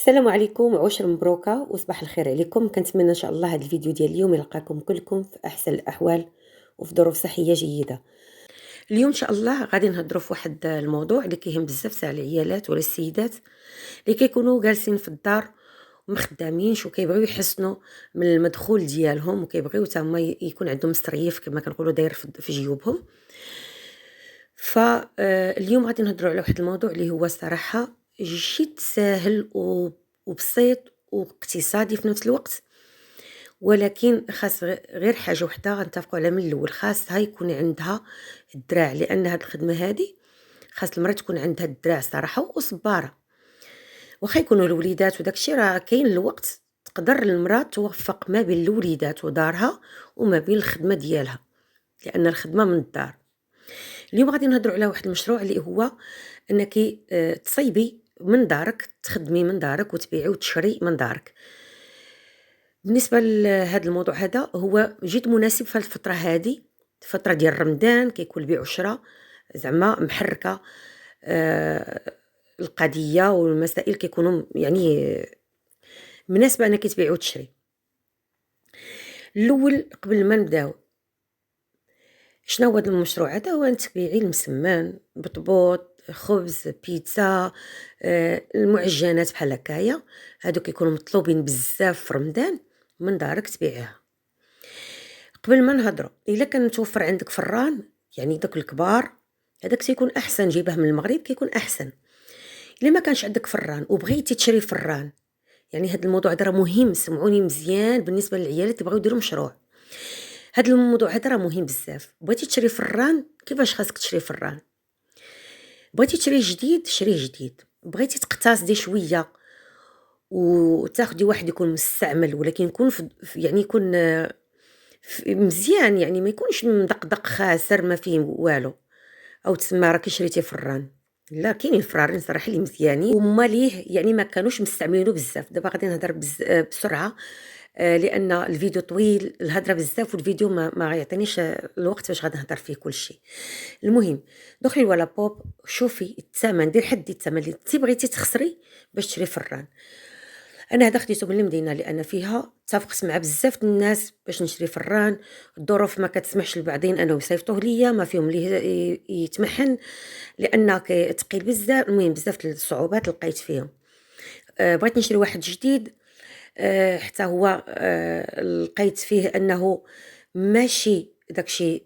السلام عليكم، عشرة مبروكة وصباح الخير عليكم. كنتمنى ان شاء الله هذا الفيديو ديال اليوم يلقاكم كلكم في احسن الاحوال وفي ظروف صحيه جيده. اليوم ان شاء الله غادي نهضروا في واحد الموضوع اللي كيهم بزاف تاع العيالات ولا السيدات اللي كيكونوا جالسين في الدار ومخدامينش وكيبغيو يحسنوا من المدخول ديالهم وكيبغيو حتى هما يكون عندهم مصريف كما كنقولوا داير في جيوبهم. فاليوم غادي نهضروا على واحد الموضوع اللي هو صراحه جد ساهل وبسيط واقتصادي في نفس الوقت، ولكن خاص غير حاجه وحده غنتفقوا عليها من الاول، خاصها يكون عندها الدراع، لان هاد الخدمه هادي خاص المراه تكون عندها الدراع صراحه وصباره. واخا يكونوا الوليدات وداكشي راه كاين الوقت تقدر المراه توفق ما بين الوليدات ودارها وما بين الخدمه ديالها، لان الخدمه من الدار. اليوم غادي نهضروا على واحد المشروع اللي هو انك تصيبي من دارك، تخدمي من دارك وتبيعي وتشري من دارك. بالنسبه لهذا الموضوع هذا هو جد مناسب في الفتره هذه، الفتره ديال رمضان كيكون البيع والشراء زعما محركه. القضيه والمسائل كيكونوا يعني مناسبه انك تبيعي وتشري. الاول قبل ما نبداو، شنو هو هذا المشروع هذا؟ هو انك تبيعي المسمان، بطبوط، خبز، بيتزا، المعجنات بحال هكايا، هادو كيكونوا مطلوبين بزاف في رمضان، من دارك تبيعيها. قبل ما نهضروا، الا كان متوفر عندك فران يعني داك الكبار، هذاك تيكون احسن، جيبه من المغرب كيكون احسن. الا ما كانش عندك فران وبغيتي تشري فران، يعني هذا الموضوع هذا راه مهم، سمعوني مزيان بالنسبه للعيالات اللي بغاو يديروا مشروع. هذا الموضوع هذا راه مهم بزاف. بغيتي تشري فران، كيفاش خاصك تشري فران؟ بغيتي تشري جديد شريه جديد، بغيتي تقتصدي شويه وتاخدي واحد يكون مستعمل ولكن يكون يعني يكون مزيان، يعني ما يكونش مدقدق خاسر ما فيه والو، او تسمى راكي شريتي فران. لا، كاينين فرارين صراحه اللي مزيانين وهما ليه يعني ما كانوش مستعملينه بزاف. دابا غادي نهضر بسرعه، لان الفيديو طويل، الهضره بزاف والفيديو ما يعطينيش الوقت باش غادي نهضر فيه كل شيء. المهم دخلي ولا بوب، شوفي الثمن، دير حدي الثمن اللي انت بغيتي تخسري باش تشري فران. انا هذا خديته من المدينه لان فيها اتفقت مع بزاف الناس باش نشري فران. الظروف ما كتسمحش لبعضين انه يصيفطوه ليا، ما فيهم ليه يتمحن لان ثقيل بزاف. المهم بزاف الصعوبات لقيت فيهم. بغيت نشري واحد جديد، حتى هو لقيت فيه انه ماشي داكشي،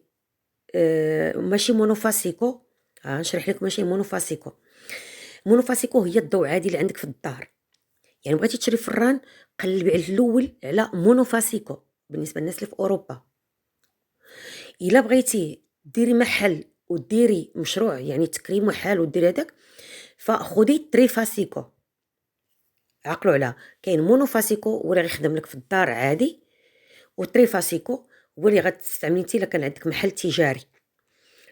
ماشي مونوفاسيكو. نشرح لك، ماشي مونوفاسيكو. مونوفاسيكو هي الضوء عادي اللي عندك في الدار. يعني بغيتي تشري فران، قلبي على الاول على مونوفاسيكو بالنسبه للناس اللي في اوروبا. الا بغيتي ديري محل وديري مشروع يعني تكريم محل وديري هذاك، فخذي تريفاسيكو. عقلوا على كاين مونوفاسيكو هو اللي غيخدم لك في الدار عادي، وتريفاسيكو هو اللي غتستعملي انت الا كان عندك محل تجاري.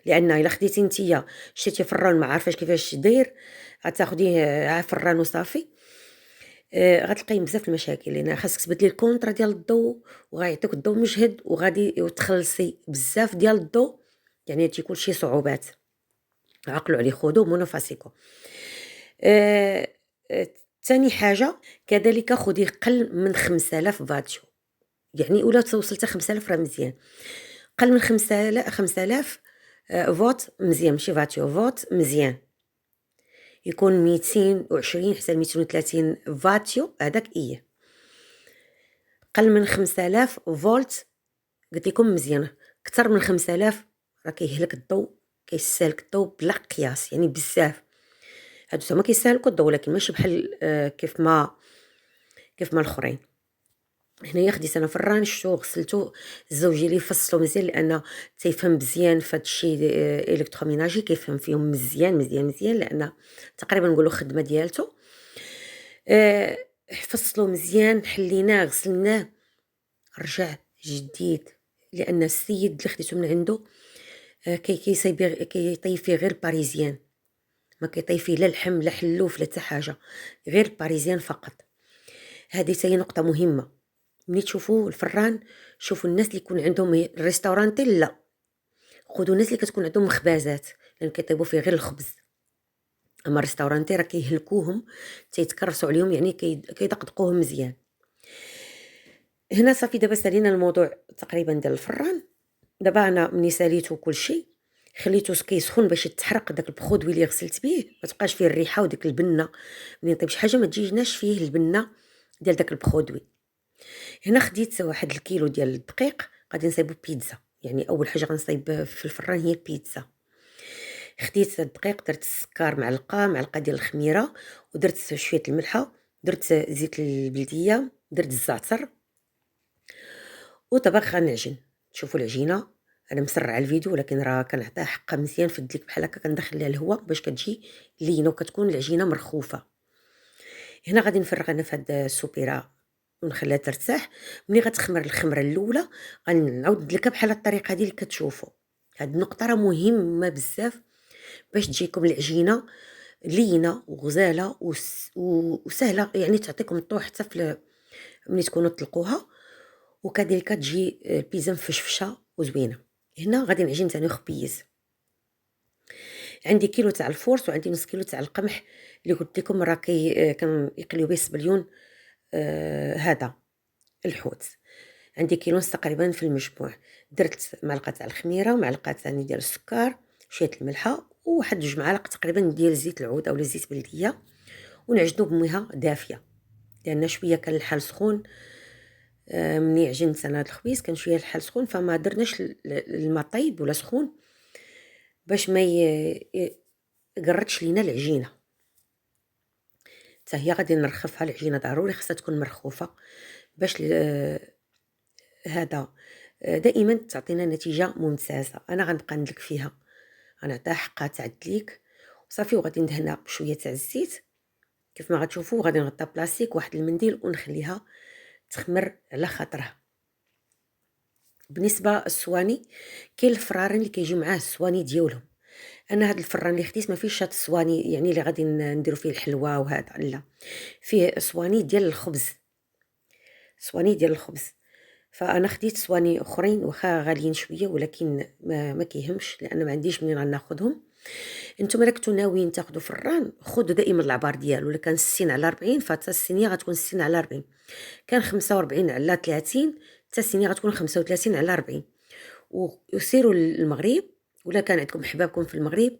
لان الا خديتي نتيا شريتي فران ما عارفاش كيفاش داير، غتاخديه فران وصافي، غتلقاي بزاف المشاكل، لان خاصك تبدلي الكونطرا ديال الضوء وغيعطيوك الضوء مجهد وغادي وتخلصي بزاف ديال الضوء، يعني تيكون شي صعوبات. عقلوا عليه، خذوا مونوفاسيكو. ثاني حاجه كذلك خذي قل من 5000 فاتيو، يعني ولا توصلت 5000 راه مزيان. قل من 5000 فوت مزيان، ماشي فاتيو، فوت مزيان. يكون 220 حتى 230 فاتيو، هذاك قل من 5000 فولت قلت لكم مزيان. اكثر من 5000 راه كيهلك الضوء، كيستهلك الضوء بلا قياس، يعني بزاف. هادو زعما كيستهلكوا الضوء ولكن ماشي بحال كيف ما الاخرين. هنايا خديت انا فران، شتو غسلتو، الزوجي لي فصلو مزيان لان تيفهم مزيان في هادشي الكتروميناجي، كيفهم فيهم مزيان مزيان مزيان، لان تقريبا نقولوا خدمه ديالته. فصلو مزيان، حليناه غسلناه، رجع جديد. لان السيد اللي خديته من عنده كيطيب فيه غير باريزيان، ما كيطيب فيه لا لحم لا حلوف لا حتى حاجه، غير باريزيان فقط. هذه هي نقطه مهمه. ملي تشوفوا الفران، شوفوا الناس اللي يكون عندهم ريستورانتي، لا، خذوا الناس اللي كتكون عندهم مخبازات لان كيطيبوا فيه غير الخبز. اما الريستورانتي راه كيهلكوهم تيتكرسوا عليهم، يعني كيدقدقوهم مزيان. هنا صافي دابا سالينا الموضوع تقريبا ديال الفران. دابا انا ملي ساليتو كلشي خليتو كيسخن باش يتحرق داك البخودوي اللي غسلت به، ما تبقاش فيه الريحه وديك البنه. ملي نطيب شي حاجه ما تجيناش فيه البنه ديال داك البخودوي. هنا خديت واحد الكيلو ديال الدقيق غادي نصايبو بيتزا، يعني اول حاجه غنصايب في الفران هي البيتزا. خديت الدقيق، درت السكر معلقه ديال الخميره، ودرت شويه الملحه، درت زيت البلديه، درت الزعتر، ودابا غنعجن. تشوفوا العجينه، انا مسرعه الفيديو ولكن راه كنعطيها حقها مزيان في الديك بحال هكا، كندخل لها الهواء باش كتجي لينه وكتكون العجينه مرخوفه. هنا غادي نفرغ انا في هاد السوبيره ونخليها ترتاح. ملي غتخمر الخمره الاولى غنعاود ندلكها بحال الطريقه هذه اللي كتشوفوا. هاد النقطه راه مهمه بزاف باش تجيكم العجينه لينه وغزاله وسهله، يعني تعطيكم الطو حتى في ملي تكونوا تطلقوها، وكذلك تجي البيتزا مفشفشه وزوينه. هنا غادي نعجن ثاني خبيز. عندي كيلو تاع الفورس وعندي نص كيلو تاع القمح اللي قلت لكم راه كنقليو به السبليون. هذا الحوت عندي كيلو ونص تقريبا في المجموع. درت معلقه تاع الخميره، معلقه ثاني ديال السكر، شويه الملحه، وواحد 2 معالق تقريبا ديال زيت العود اولا زيت بلديه، ونعجنو بميها دافيه لان شويه كان الحال سخون. ملي عجنت انا هاد الخبيز كان شويه الحال سخون، فما درناش الماء طيب ولا سخون باش ما يقرطش لينا العجينه. حتى هي غادي نرخفها العجينه، ضروري خصها تكون مرخوفه باش هذا دائما تعطينا نتيجه ممتازه. انا غنبقى ندلك فيها، غنعطيها حقها تاع الدليك وصافي، وغادي ندهنها بشويه تاع الزيت كيف ما غتشوفوا. غادي نغطيها بلاستيك واحد المنديل ونخليها تخمر على خاطرها. بالنسبه للصواني، كاين الفرارين اللي كيجيو معاه الصواني ديالهم. انا هاد الفران اللي خديت ما فيهش هاد الصواني يعني اللي غادي نديرو فيه الحلوى وهذا، لا، فيه صواني ديال الخبز، صواني ديال الخبز. فانا خديت صواني اخرين واخا غاليين شويه، ولكن ما كيهمش لان ما عنديش منين غناخذهم. نتوما الا كنتو ناويين تاخذوا فران خذوا دائما العبار ديالو، الا كان 60 على 40 فحتى الصينيه غتكون 60 على 40، كان 45 على 30 حتى الصينيه غتكون 35 على 40. وسيروا للمغرب ولا كان عندكم حبابكم في المغرب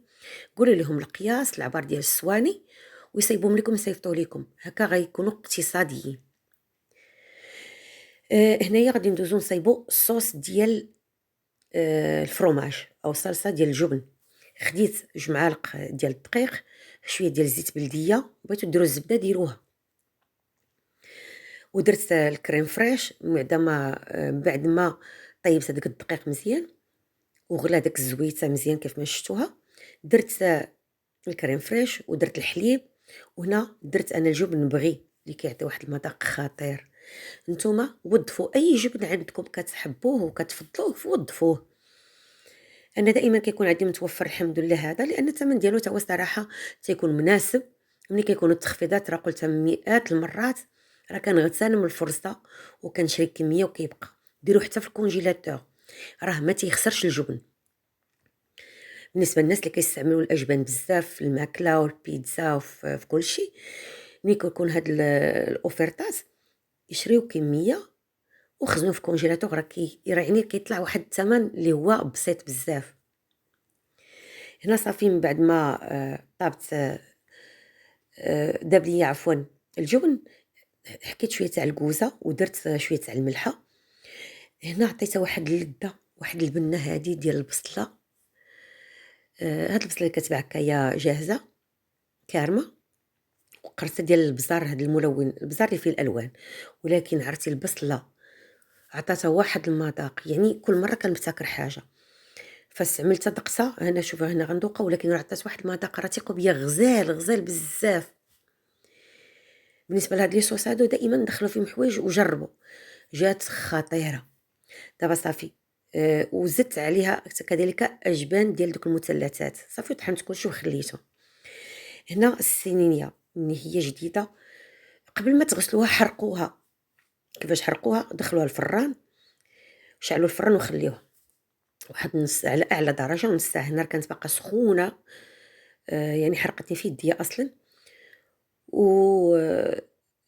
قولوا لهم القياس العبار ديال الصواني ويصيبوهم لكم يصيفطوا لكم، هكا غيكونوا اقتصاديين. هنايا غادي ندوزو نصايبو الصوص ديال الفرomاج او الصلصه ديال الجبن. خديت 2 معالق ديال الدقيق، شويه ديال الزيت بلديه، بغيتو ديروا الزبده ديروها، ودرت الكريم فريش بعد ما طيبت هذاك الدقيق مزيان وغلا داك الزويته مزيان كيف ما شفتوها. درت الكريم فريش ودرت الحليب، وهنا درت انا الجبن بغي اللي كيعطي واحد المذاق خطير. نتوما وظفوا اي جبن عندكم كتحبوه وكتفضلوه وظفوه. انا دائما كيكون عندي متوفر الحمد لله هذا، لان الثمن ديالو تا هو صراحه تيكون مناسب. ملي كيكونوا التخفيضات راه قلتها مئات المرات، راه كنغتنم الفرصه وكنشري كميه وكيبقى. ديروا حتى في الكونجيلاتور، راه ما تيخسرش الجبن. بالنسبه للناس اللي كيستعملوا الاجبان بزاف في الماكله والبيتزا وفي كل شيء، ملي كيكون هاد الاوفرتات يشريو كميه وخزنوه في الكونجيلاتور، راه يعني كيطلع واحد الثمن اللي هو بسيط بزاف. هنا صافي من بعد ما طابت داب ليا عفوا الجبن، حكيت شويه تاع الكوزه ودرت شويه تاع الملحه. هنا عطيتها واحد اللذه، واحد البنه هذه ديال البصله. هاد البصله اللي كتباع هكايا جاهزه كارمه، وقرصه ديال البزار، هاد الملون البزار اللي فيه الالوان، ولكن عرفتي البصله عطاتها واحد المذاق، يعني كل مره كنبتكر حاجه فاستعملت دقسه. هنا شوفوا هنا غندوقها، ولكن عطات واحد المذاق راه تيقوا بيا غزال بزاف. بالنسبه لهاد لي صوص هادو دائما ندخلوا فيهم حوايج وجربوا، جات خطيره. دابا صافي وزدت عليها كذلك اجبان ديال دوك المثلثات، صافي طحنت كلشي وخليته. هنا السنينيه ملي هي جديده قبل ما تغسلوها حرقوها. كيفاش حرقوها؟ دخلوها الفران، شعلوا الفران وخليوها واحد نص على اعلى درجه ونص ساعه. النار كانت باقا سخونه يعني حرقتني في يديا أصلًا، و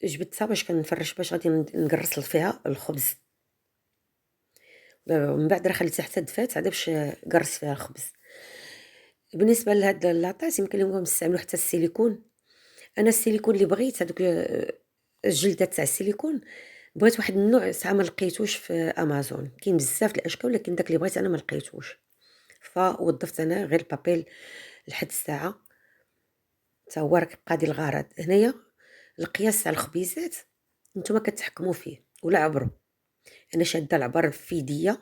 جبدتها باش كنفرّش باش غادي نقرّص فيها الخبز. من بعد راه خليتها حتى دفات عاد باش قرّصت فيها الخبز. بالنسبة لهاد لاطاس يمكن لهم نستعملوا حتى السيليكون. أنا السيليكون اللي بغيت هادوك الجلدات تاع السيليكون، بغيت واحد النوع ساعة ما لقيتوش في أمازون، كاين بزاف د الأشكال ولكن داك اللي بغيت أنا ما لقيتوش، فوظّفت أنا غير البابيل لحد الساعة، حتى هو راه كيبقى ديال الغرض. هنايا القياس تاع الخبيزات نتوما كتحكموا فيه ولا عبروا. أنا شادة العبر في يديا،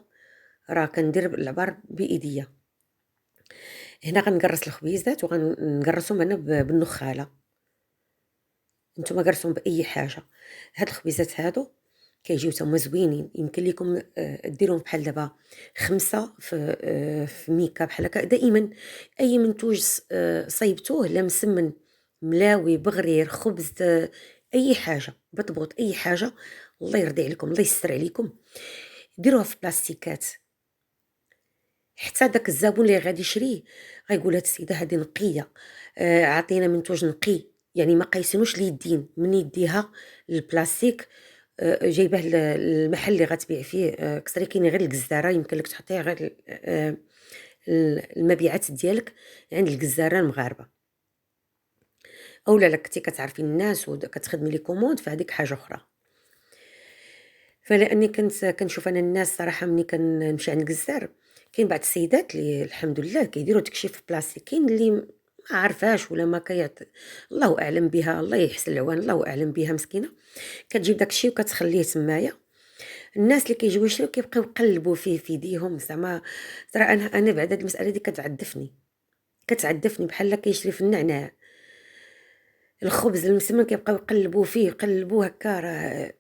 راه كندير العبر بإيديا. هنا غنقرّص الخبيزات وغنقرّصهم أنا بالنخالة، نتوما قرصوهم بأي حاجة. هاد الخبيزات هادو كيجيو تا هما زوينين، يمكن ليكم ديروهم بحال دابا 5 في ميكا بحال هكا. دائمًا أي منتوج صايبتوه لا مسمن، ملاوي، بغرير، خبز، أي حاجة، بطبوط، أي حاجة، الله يرضي عليكم، الله يستر عليكم، ديروها في بلاستيكات. حتى داك الزبون اللي غادي يشريه غيقول هاد السيدة هادي نقية، عطينا منتوج نقي، يعني ما قايسينوش اليدين من يديها للبلاستيك. جايباه المحل اللي غتبيع فيه، كتري كاين غير الجزارة، يمكن لك تحطيه غير المبيعات ديالك عند الجزارة المغاربة، أولا لا كنتي كتعرفي الناس كتخدمي لي كوموند فهاديك حاجة أخرى. فلأني كنت كنشوف أنا الناس صراحة ملي كنمشي عند الجزار، كاين بعض السيدات اللي الحمد لله كيديروا داكشي في بلاصتي، كاين اللي ما عارفاش ولا ما الله أعلم بها، الله يحسن العوان، الله أعلم بها مسكينة، كتجيب داكشي وكتخليه تمايا. الناس اللي كيجيو يشريو كيبقاو يقلبوا فيه في يديهم، زعما ترى أنا بعد هاد المسألة دي كتعدفني بحال كيشري في النعناع. الخبز المسمن كيبقاو يقلبوا فيه، يقلبوه هكا، راه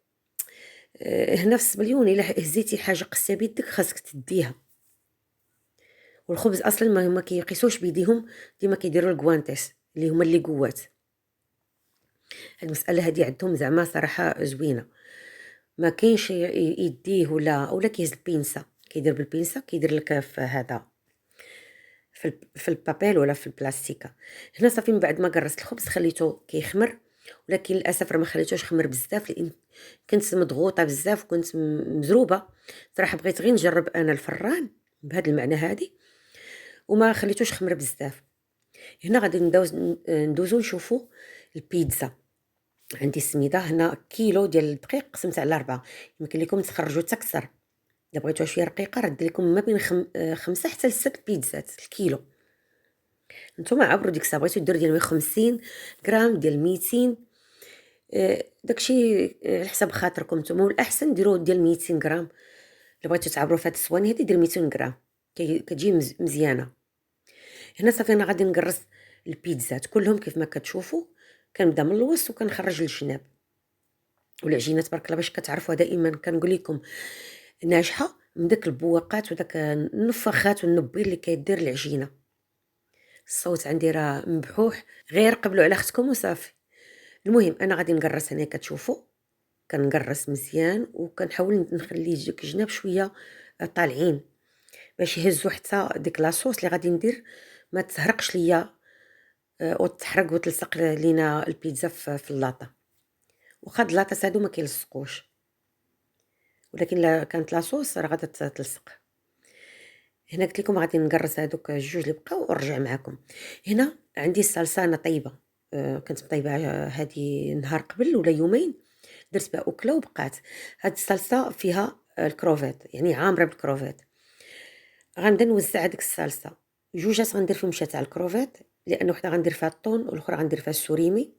هنا في الصبليون إلا هزيتي حاجة قصية بيدك خاصك تديها. والخبز أصلًا ما كيقيسوش بيديهم، ديما كيديروا الكوانتيس اللي هما اللي قوات. هاد المسألة هادي عندهم زعما صراحة زوينة، ما كاينش يديه ولا كيهز البينسة، كيدير بالبينسة كيدير لك في هذا في البابيل ولا في البلاستيكة. هنا صافي من بعد ما قرصت الخبز خليته كيخمر، ولكن للأسف راه ما خليتوش خمر بزاف لأن كنت مضغوطة بزاف وكنت مزروبة. صراحة بغيت غير نجرب أنا الفران بهذا المعنى هادي وما خليتوش خمر بزاف. هنا غادي ندوزو نشوفوا البيتزا. عندي السميده هنا كيلو ديال الدقيق قسمت على 4، يمكن لكم تخرجوا حتى اكثر. الا بغيتوها شويه رقيقه راه دير لكم ما بين 5 حتى ل6 بيتزات الكيلو. نتوما عبروا ديك الساعه، بغيتو ديروا ديال 150 غرام ديال 200، داكشي على حساب خاطركم نتوما، والاحسن ديروا ديال 200 غرام. الا بغيتو تعبروا في هاد الصواني هادي دير 200 غرام، كتجي مزيانه. هنا صافي أنا غادي نقرص البيتزات كلهم كيف ما كتشوفوا، كنبدا من الوسط وكنخرج للجناب. والعجينه تبارك الله باش كتعرفوها دائما كنقول لكم ناجحه من داك البواقات وداك النفاخات والنبيل اللي كيدير العجينه. الصوت عندي راه مبحوح، غير قبلوا على اختكم وصافي. المهم انا غادي نقرص هنا كتشوفوا، كنقرص مزيان وكنحاول نخلي ديك الجناب شويه طالعين باش يهزوا حتى ديك لاصوص اللي غادي ندير ما تهرقش ليا، وتحرق وتلصق لينا البيتزا في اللاطة. واخا هاد اللاطاس هادو ما كيلصقوش، ولكن الا كانت لاصوص راه غادا تلصق. هنا قلت لكم غادي نقرص هادوك الجوج اللي بقاو ونرجع معكم. هنا عندي الصلصه انا طيبه، كنت مطيبه هادي نهار قبل ولا يومين، درت بها اكله وبقات. هاد الصلصه فيها الكروفيت، يعني عامره بالكروفيت. غنبدا نوزع هاديك الصلصه، جوجات غندير فيهم شتا تاع الكروفيت، لان وحده غندير فيها الطون والاخرى غندير فيها السوريمي.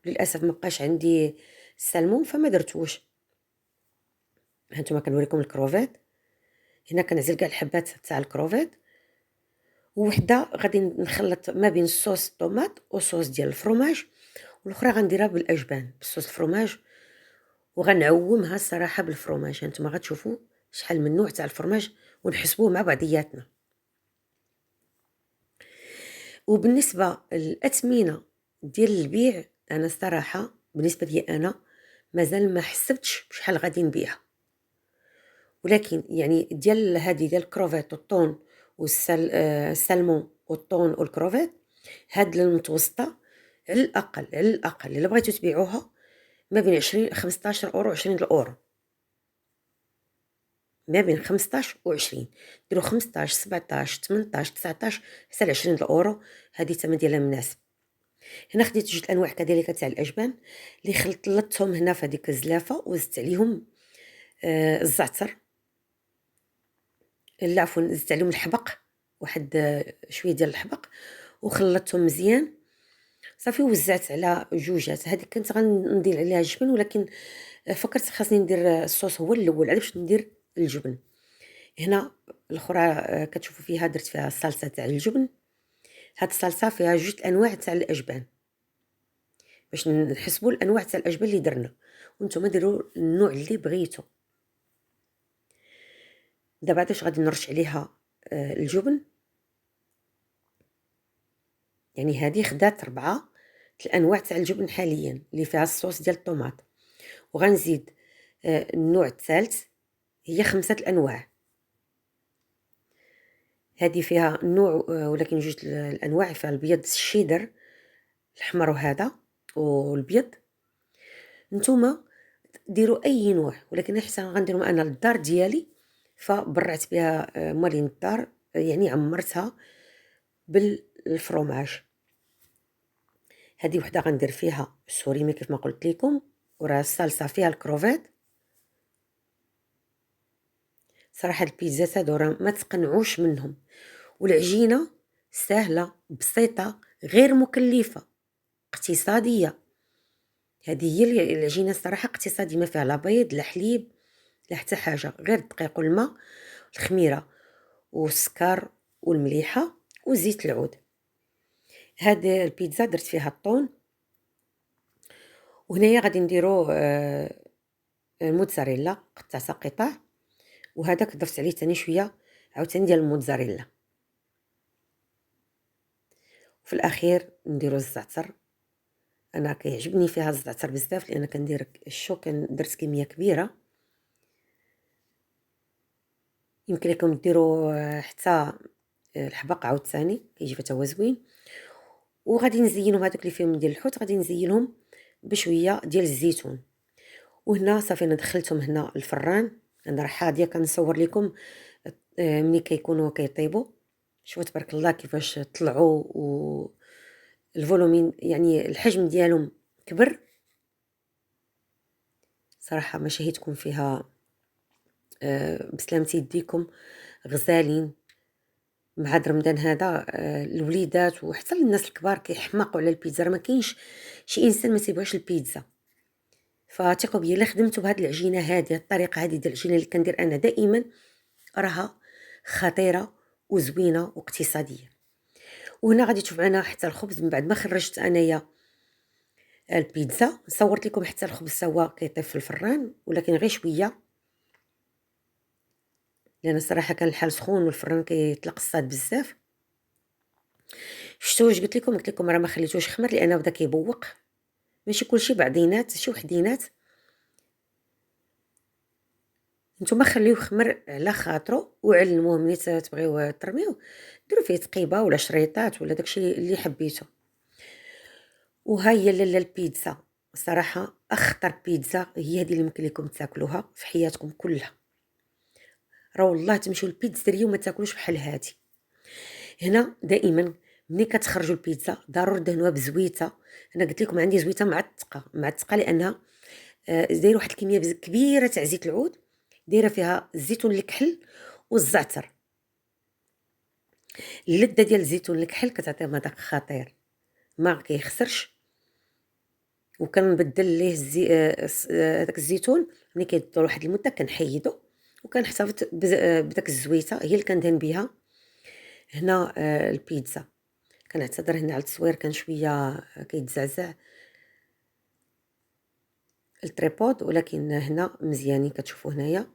وللاسف ما بقاش عندي السلمون فما درتوش. هانتوما كنوريكم الكروفيت، هنا كنعزل كاع الحبات تاع الكروفيت، ووحده غادي نخلط ما بين الصوص الطوماط وصوص ديال الفرomاج، والاخرى غنديرها بالاجبان بصوص الفرomاج، وغنعومها الصراحه بالفرomاج. هانتوما غتشوفوا شحال من نوع تاع الفرماج ونحسبوه مع بعضياتنا. وبالنسبه للاثمنه ديال البيع، انا الصراحه بالنسبه لي انا مازال ما حسبتش بشحال غادي نبيع، ولكن يعني ديال هذه ديال الكروفيت والطون السلمون والطون والكروفيت هاد المتوسطة على الأقل على الأقل إلا بغيتو تبيعوها ما بين 15 € و20 €، ما بين 15 و20، ديروا 15 17 18 19 حتى ل20 €، هادي الثمن ديالها مناسب. هنا خديت جوج الأنواع كذلك تاع الأجبان اللي خلطتهم هنا في هذيك الزلافة، وزدت عليهم الزعتر، لا عفوا زدت عليهم الحبق، واحد شويه ديال الحبق، وخلطتهم مزيان صافي. وزعت على جوجات. هذه كنت غندير عليها الجبن، ولكن فكرت خاصني ندير الصوص هو الاول عاد باش ندير الجبن. هنا الاخرى كتشوفوا فيها درت فيها الصلصه تاع الجبن. هاد الصلصه فيها جوج الانواع تاع الاجبان باش نحسبوا الانواع تاع الاجبان اللي درنا، وانتم ديروا النوع اللي بغيتو. دابا عاد واش غادي نرش عليها الجبن. يعني هذه خدات 4 الانواع تاع الجبن حاليا اللي فيها الصوص ديال الطوماط، وغنزيد النوع الثالث هي 5 الانواع. هذه فيها نوع ولكن جوج الانواع فيها الابيض الشيدر الاحمر وهذا والابيض. نتوما ديروا اي نوع، ولكن حتى غنديرهم انا للدار ديالي فبرعت بها مالين الدار، يعني عمرتها بالفرomاج. هذه وحده غندير فيها السوريمي كيف ما قلت لكم، وراه الصلصه فيها الكروفيت. صراحه البيتزا هادو راه ما تقنعوش منهم، والعجينه سهله بسيطه غير مكلفه اقتصاديه. هذه هي العجينه الصراحه اقتصاديه، ما فيها لا بيض لا حليب لا حتى حاجه، غير الدقيق والماء الخميره والسكر والمليحه وزيت العود. هذه البيتزا درت فيها الطون، وهنايا غادي نديرو الموتزاريلا قطعتها قطع، وهذاك ضفت عليه ثاني شويه عاوتاني ديال الموتزاريلا. وفي الاخير نديرو الزعتر. انا كيعجبني فيها الزعتر بزاف لان كندير درت كميه كبيره. يمكن لكم ديروا حتى الحبق عاوتاني كيجي حتى هو زوين. وغادي نزينهم هذوك اللي فيهم ديال الحوت غادي نزينهم بشويه ديال الزيتون. وهنا صافي انا دخلتهم هنا الفران. انا راه حاضيه كنصور لكم ملي كيكونوا كيطيبوا. شوفوا تبارك الله كيفاش طلعوا، والفولومين يعني الحجم ديالهم كبر. صراحه مشاهدكم فيها بسلامة يديكم غزالين. مع هاد رمضان هذا الوليدات وحتى الناس الكبار كيحماقوا على البيتزا، راه ما كاينش شي انسان ما تيبغيش البيتزا. فثقوا بيا الا خدمتوا بهاد العجينه هذه الطريقه هذه ديال العجينه اللي كندير انا دائما راها خطيره وزوينه واقتصاديه. وهنا غادي تشوف معنا حتى الخبز من بعد ما خرجت انايا البيتزا. صورت لكم حتى الخبز سوا كيطيب في الفران، ولكن غير شويه لان الصراحه كان الحال سخون والفران كيطلق الصاد بزاف. شفتوا واش قلت لكم راه ما خليتوش خمر لانه بدا كيبوق. ماشي كلشي بعضينات، شي وحدينات. نتوما خليوه خمر على خاطرو وعلموه ملي تبغيو ترميوه ديروا فيه تقيبه ولا شريطات ولا داكشي اللي حبيتو. وها هي لاله البيتزا. صراحه اخطر بيتزا هي هذه اللي يمكن لكم تاكلوها في حياتكم كلها. راه والله تمشيو للبيتزاريا وما تاكلوش بحال هذه. هنا دائما ملي كتخرجوا البيتزا ضروري دهنوها بزويته. انا قلت لكم عندي زويته معتقه لانها دايره واحد الكميه كبيره تاع زيت العود، دايره فيها الزيتون الكحل والزعتر. اللذه ديال الزيتون الكحل كتعطيه مذاق خطير ما كيخسرش. وكنبدل ليه داك الزيتون ملي كيدور واحد المده كنحيدو، وكنحتفظ بداك الزويته هي اللي كندهن بها هنا البيتزا. كنعتذر هنا على التصوير كان شويه كيتزعزع التريبود، ولكن هنا مزيانين كتشوفوا هنايا.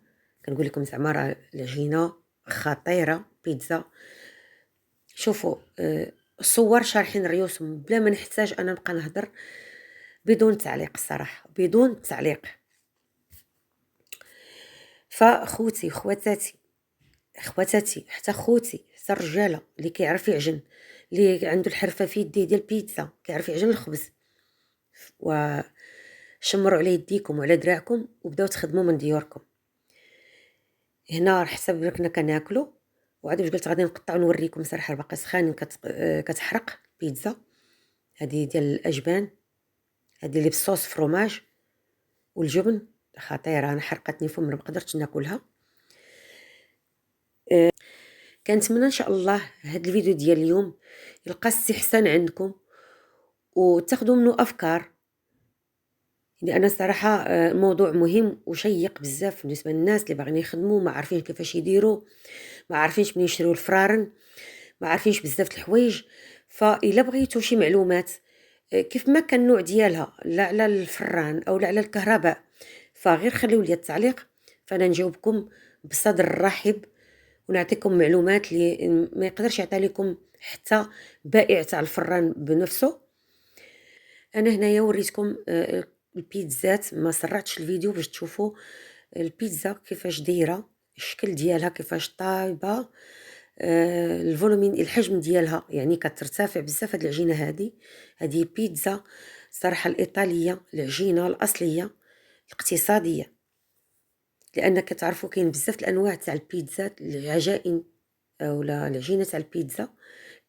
كنقول لكم زعما راه العجينه خطيره بيتزا. شوفوا الصور شارحين ريوسهم بلا ما نحتاج انا نبقى نهضر بدون تعليق. الصراحه بدون تعليق. فخوتي خواتاتي حتى خوتي حتى الرجاله اللي كيعرف يعجن اللي عنده الحرفة في يديه ديال البيتزا كيعرف يعجن الخبز، وشمروا على يديكم وعلى دراعكم وبداو تخدموا من ديوركم. هنا حسب كنا كناكلوا، وعاد واش قلت غادي نقطع ونوريكم صراحه باقا سخانين كتحرق البيتزا. هذه ديال الاجبان، هذه اللي بالصوص فروماج والجبن، خطيره. انا حرقتني فم ما قدرتش ناكلها. كنتمنى ان شاء الله هذا الفيديو ديال اليوم يلقى استحسان عندكم وتاخذوا منه افكار، لان صراحه موضوع مهم وشيق بزاف بالنسبه للناس اللي باغيين يخدموا ما عارفين كيفاش يديروا، ما عارفينش منين يشريو الفرارن، ما عارفينش بزاف د الحوايج. فالا بغيتو شي معلومات كيف ما كان النوع ديالها، لا على الفران او لا على الكهرباء، فغير خليو لي التعليق، فانا نجاوبكم بصدر رحب ونعطيكم معلومات اللي ما يقدرش يعطي لكم حتى بائع تاع الفران بنفسه. انا هنايا وريتكم البيتزات، ما سرعتش الفيديو باش تشوفوا البيتزا كيفاش دايره، الشكل ديالها كيفاش طايبه، الفولومين الحجم ديالها يعني كترتفع بزاف. هاد العجينه هذه بيتزا صراحه الايطاليه، العجينه الاصليه الاقتصاديه، لان كتعرفوا كاين بزاف الانواع تاع البيتزات، العجائن اولا العجينه تاع البيتزا،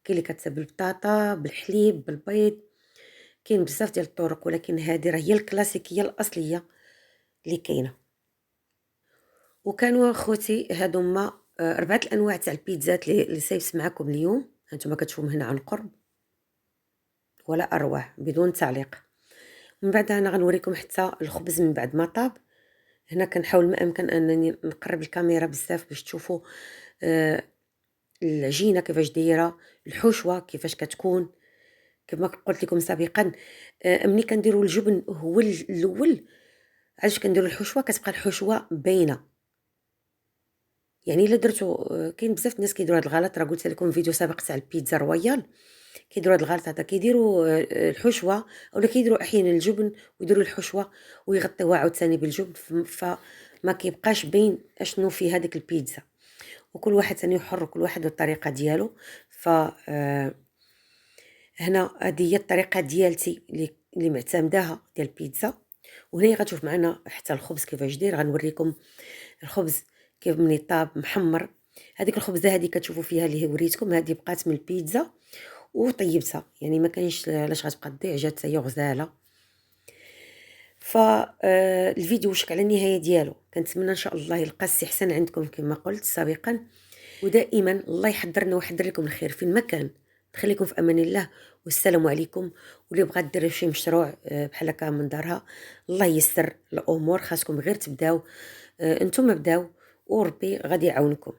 كاين اللي كتسبل بالبطاطا بالحليب بالبيض، كاين بزاف ديال الطرق، ولكن هذه راه هي الكلاسيكيه الاصليه اللي كاينه. وكانوا اخوتي هادو هما 4 الانواع تاع البيتزات اللي سايبت معكم اليوم، هانتوما كتشوفوا هنا عن قرب ولا اروع بدون تعليق. من بعد انا غنوريكم حتى الخبز من بعد ما طاب. هنا كنحاول ما امكن انني نقرب الكاميرا بزاف باش تشوفوا العجينه كيفاش دايره، الحشوه كيفاش كتكون. كما قلت لكم سابقا ملي كنديروا الجبن هو الاول، علاش كنديروا الحشوه كتبقى الحشوه باينه. يعني الا درتو كاين بزاف الناس كيديروا هذا الغلط، راه قلت لكم فيديو سابق تاع البيتزا رويال كيديروا هذا الغلط هذا، كيديروا الحشوه اولا كيديروا احيانا الجبن ويديروا الحشوه ويغطيوها عاوتاني بالجبن، فما كيبقاش باين اشنو في هذيك البيتزا. وكل واحد ثاني حر، وكل واحد والطريقه ديالو. ف هنا هذه هي الطريقه ديالتي اللي معتمداها ديال البيتزا. وهنا غتشوف معنا حتى الخبز كيفاش داير، غنوريكم الخبز كيف مني طاب محمر. هذيك الخبزه هذه كتشوفوا فيها اللي وريتكم، هذه بقات من البيتزا وطيبتها، يعني ما كاينش علاش غتبقى تضيع، جات هي غزاله. الفيديو وشك على النهايه ديالو. كنتمنى ان شاء الله يلقى استحسان عندكم كما قلت سابقا، ودائما الله يحضرنا ويحضر لكم الخير فين ما كان. نخليكم في امان الله والسلام عليكم. واللي بغات دير شي مشروع بحال هكا من دارها، الله ييسر الامور، خاصكم غير تبداو، انتم بداو وربي غادي يعاونكم.